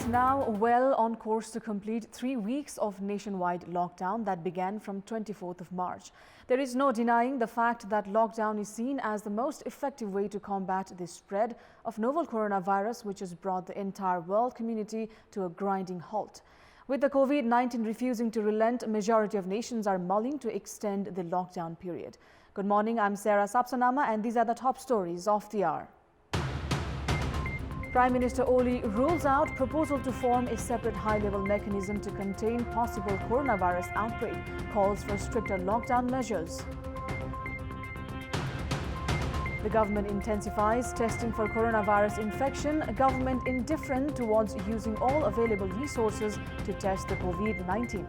now well on course to complete 3 weeks of nationwide lockdown that began from 24th of March. There is no denying the fact that lockdown is seen as the most effective way to combat the spread of novel coronavirus, which has brought the entire world community to a grinding halt. With the Covid-19 refusing to relent, a majority of nations are mulling to extend the lockdown period. Good morning, I'm Sarah Sapsanama and these are the top stories of the hour. Prime Minister Oli rules out proposal to form a separate high-level mechanism to contain possible coronavirus outbreak, calls for stricter lockdown measures. The government intensifies testing for coronavirus infection, government indifferent towards using all available resources to test the Covid-19.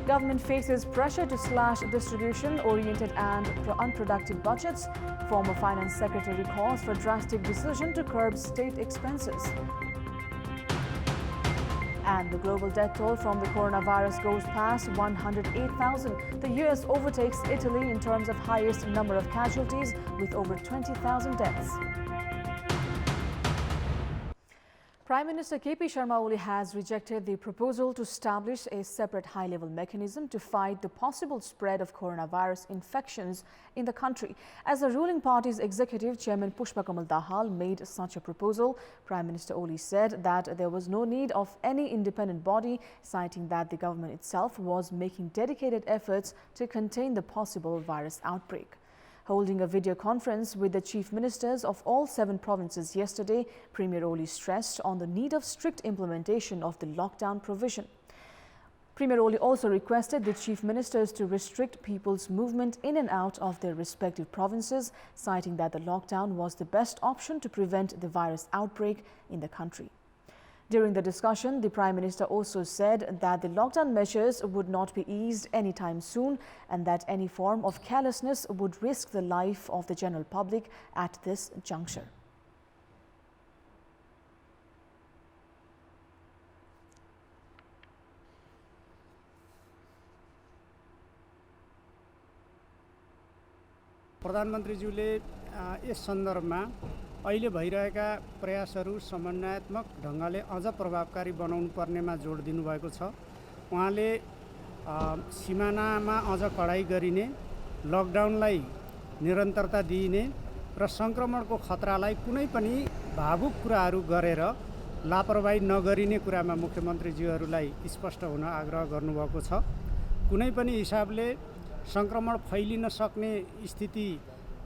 Government faces pressure to slash distribution-oriented and unproductive budgets. Former Finance Secretary calls for drastic decision to curb state expenses. And the global death toll from the coronavirus goes past 108,000. The US overtakes Italy in terms of highest number of casualties with over 20,000 deaths. Prime Minister KP Sharma Oli has rejected the proposal to establish a separate high-level mechanism to fight the possible spread of coronavirus infections in the country. As the ruling party's executive chairman Pushpa Kamal Dahal made such a proposal, Prime Minister Oli said that there was no need of any independent body, citing that the government itself was making dedicated efforts to contain the possible virus outbreak. Holding a video conference with the chief ministers of all 7 provinces yesterday, Premier Oli stressed on the need of strict implementation of the lockdown provision. Premier Oli also requested the chief ministers to restrict people's movement in and out of their respective provinces, citing that the lockdown was the best option to prevent the virus outbreak in the country. During the discussion, the Prime Minister also said that the lockdown measures would not be eased anytime soon and that any form of carelessness would risk the life of the general public at this juncture. प्रधानमन्त्रीज्यूले यस सन्दर्भमा अहिले भइरहेका प्रयासहरू समन्वयात्मक ढङ्गले अझ प्रभावकारी बनाउनु पर्नेमा जोड दिनुभएको छ। उहाँले सीमानामा अझ कडाई गरिने, लकडाउनलाई निरन्तरता दिइने र संक्रमणको खतरालाई कुनै पनि भावुक कुराहरू गरेर लापरवाही नगरिने कुरामा मुख्यमन्त्रीज्यूहरूलाई स्पष्ट हुन आग्रह गर्नुभएको छ। कुनै पनि हिसाबले संक्रमण फैलिन सक्ने स्थिति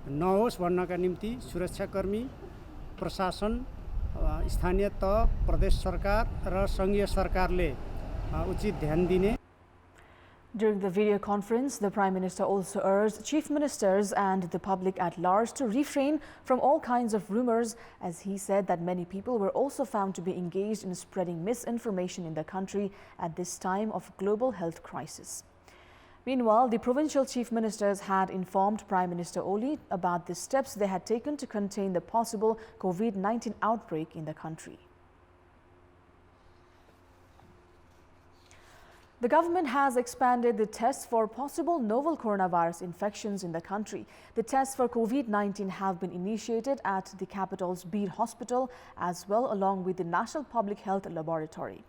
नहोस् भन्नका निम्ति सुरक्षाकर्मी, प्रशासन, स्थानीय तह, प्रदेश सरकार र संघीय सरकारले उचित ध्यान दिने. During the video conference, the Prime Minister also urged chief ministers and the public at large to refrain from all kinds of rumors, as he said that many people were also found to be engaged in spreading misinformation in the country at this time of global health crisis. Meanwhile, the provincial chief ministers had informed Prime Minister Oli about the steps they had taken to contain the possible Covid-19 outbreak in the country. The government has expanded the tests for possible novel coronavirus infections in the country. The tests for Covid-19 have been initiated at the capital's Bir Hospital as well, along with the National Public Health Laboratory.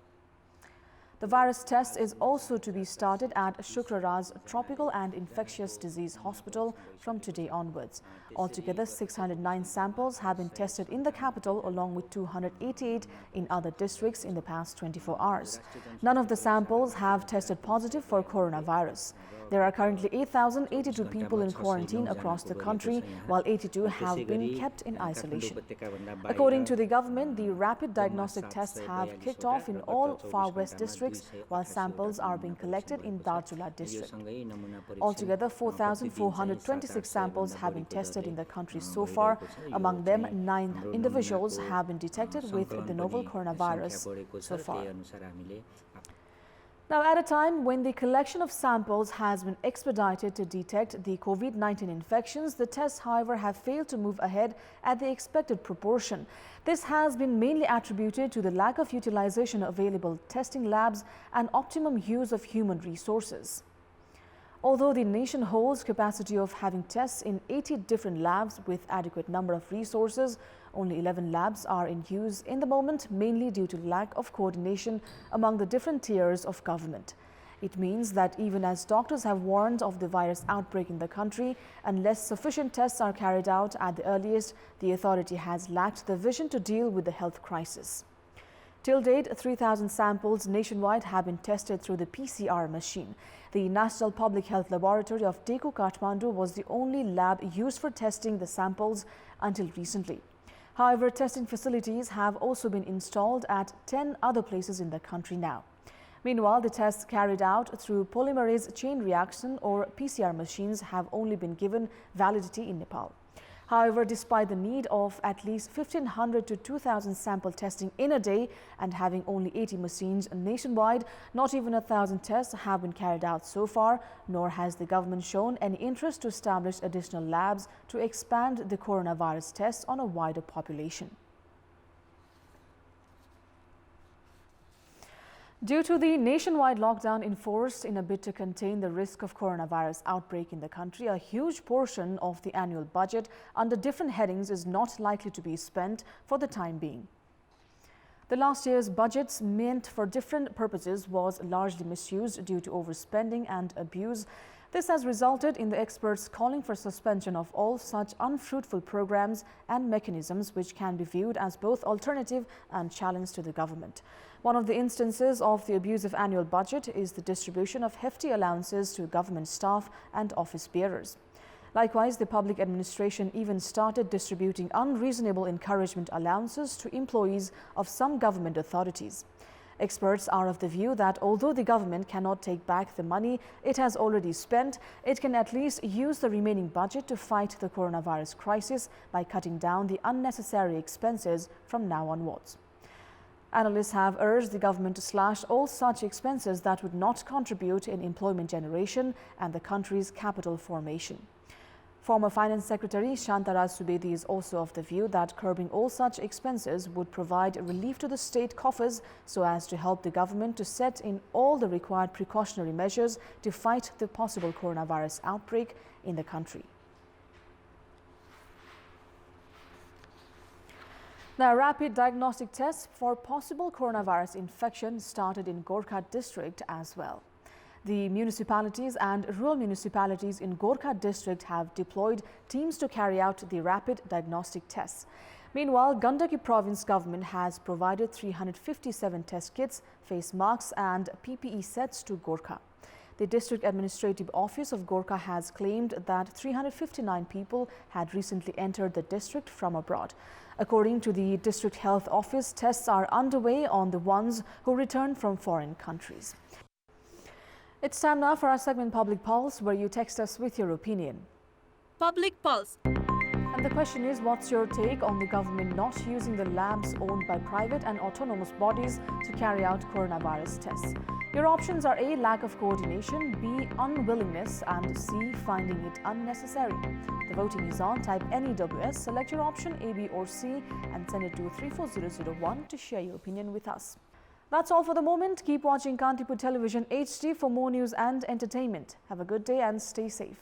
The virus test is also to be started at Shukraraj Tropical and Infectious Disease Hospital from today onwards. Altogether, 609 samples have been tested in the capital along with 288 in other districts in the past 24 hours. None of the samples have tested positive for coronavirus. There are currently 8,082 people in quarantine across the country, while 82 have been kept in isolation. According to the government, the rapid diagnostic tests have kicked off in all Far West districts, while samples are being collected in Darchula district. Altogether, 4,426 samples have been tested in the country so far. Among them, 9 individuals have been detected with the novel coronavirus so far. Now, at a time when the collection of samples has been expedited to detect the Covid-19 infections, the tests, however, have failed to move ahead at the expected proportion. This has been mainly attributed to the lack of utilization of available testing labs and optimum use of human resources. Although the nation holds capacity of having tests in 80 different labs with adequate number of resources, Only 11 labs are in use in the moment, mainly due to lack of coordination among the different tiers of government. It means that even as doctors have warned of the virus outbreak in the country, unless sufficient tests are carried out at the earliest, the authority has lacked the vision to deal with the health crisis. Till date, 3,000 samples nationwide have been tested through the PCR machine. The National Public Health Laboratory of Teku, Kathmandu was the only lab used for testing the samples until recently. However, testing facilities have also been installed at 10 other places in the country now. Meanwhile, the tests carried out through polymerase chain reaction or PCR machines have only been given validity in Nepal. However, despite the need of at least 1,500 to 2,000 sample testing in a day and having only 80 machines nationwide, not even 1,000 tests have been carried out so far, nor has the government shown any interest to establish additional labs to expand the coronavirus tests on a wider population. Due to the nationwide lockdown enforced in a bid to contain the risk of coronavirus outbreak in the country, a huge portion of the annual budget under different headings is not likely to be spent for the time being. The last year's budgets meant for different purposes was largely misused due to overspending and abuse. This has resulted in the experts calling for suspension of all such unfruitful programs and mechanisms which can be viewed as both alternative and challenge to the government. One of the instances of the abusive annual budget is the distribution of hefty allowances to government staff and office bearers. Likewise, the public administration even started distributing unreasonable encouragement allowances to employees of some government authorities. Experts are of the view that although the government cannot take back the money it has already spent, it can at least use the remaining budget to fight the coronavirus crisis by cutting down the unnecessary expenses from now onwards. Analysts have urged the government to slash all such expenses that would not contribute in employment generation and the country's capital formation. Former Finance Secretary Shantaraj Subedi is also of the view that curbing all such expenses would provide relief to the state coffers so as to help the government to set in all the required precautionary measures to fight the possible coronavirus outbreak in the country. Now, rapid diagnostic tests for possible coronavirus infection started in Gorkha district as well. The municipalities and rural municipalities in Gorkha district have deployed teams to carry out the rapid diagnostic tests. Meanwhile, Gandaki province government has provided 357 test kits, face masks and PPE sets to Gorkha. The District Administrative Office of Gorkha has claimed that 359 people had recently entered the district from abroad. According to the District Health Office, tests are underway on the ones who returned from foreign countries. It's time now for our segment Public Pulse, where you text us with your opinion. Public Pulse. And the question is, what's your take on the government not using the labs owned by private and autonomous bodies to carry out coronavirus tests? Your options are A, lack of coordination, B, unwillingness, and C, finding it unnecessary. The voting is on. Type NEWS, select your option A, B or C and send it to 34001 to share your opinion with us. That's all for the moment. Keep watching Kantipur Television HD for more news and entertainment. Have a good day and stay safe.